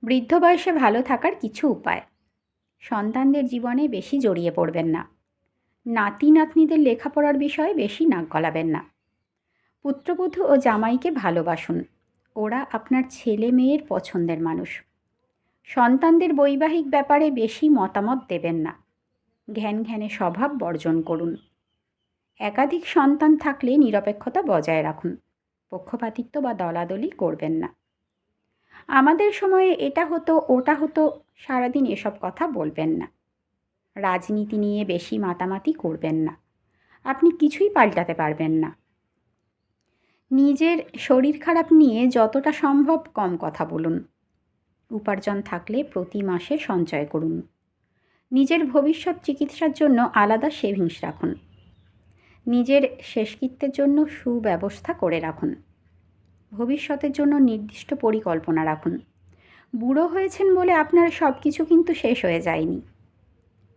বৃদ্ধ বয়সে ভালো থাকার কিছু উপায়। সন্তানদের জীবনে বেশি জড়িয়ে পড়বেন না। নাতি নাতনিদের লেখাপড়ার বিষয়ে বেশি নাক গলাবেন না। পুত্রবধূ ও জামাইকে ভালোবাসুন। ওরা আপনার ছেলে মেয়ের পছন্দের মানুষ। সন্তানদের বৈবাহিক ব্যাপারে বেশি মতামত দেবেন না। ঘ্যানঘ্যানে স্বভাব বর্জন করুন। একাধিক সন্তান থাকলে নিরপেক্ষতা বজায় রাখুন। পক্ষপাতিত্ব বা দলাদলি করবেন না। আমাদের সময়ে এটা হতো ওটা হতো, সারাদিন এসব কথা বলবেন না। রাজনীতি নিয়ে বেশি মাতামাতি করবেন না। আপনি কিছুই পাল্টাতে পারবেন না। নিজের শরীর খারাপ নিয়ে যতটা সম্ভব কম কথা বলুন। উপার্জন থাকলে প্রতি মাসে সঞ্চয় করুন। নিজের ভবিষ্যৎ চিকিৎসার জন্য আলাদা সেভিংস রাখুন। নিজের শেষকৃত্যের জন্য সুব্যবস্থা করে রাখুন। ভবিষ্যতের জন্য নির্দিষ্ট পরিকল্পনা রাখুন। বুড়ো হয়েছেন বলে আপনার সব কিছু কিন্তু শেষ হয়ে যায়নি।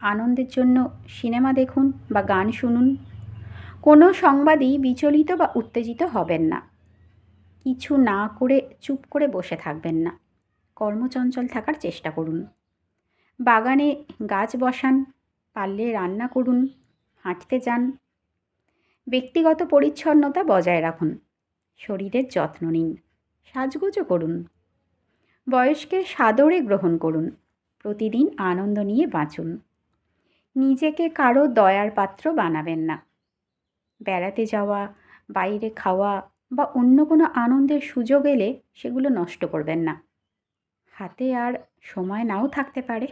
আনন্দের জন্য সিনেমা দেখুন বা গান শুনুন। কোনো সংবাদই বিচলিত বা উত্তেজিত হবেন না। কিছু না করে চুপ করে বসে থাকবেন না। কর্মচঞ্চল থাকার চেষ্টা করুন। বাগানে গাছ বসান, পারলে রান্না করুন, হাঁটতে যান। ব্যক্তিগত পরিচ্ছন্নতা বজায় রাখুন। শরীরের যত্ন নিন, সাজগোজও করুন। বয়সকে সাদরে গ্রহণ করুন। প্রতিদিন আনন্দ নিয়ে বাঁচুন। নিজেকে কারো দয়ার পাত্র বানাবেন না। বেড়াতে যাওয়া, বাইরে খাওয়া বা অন্য কোনো আনন্দের সুযোগ এলে সেগুলো নষ্ট করবেন না। হাতে আর সময় নাও থাকতে পারে।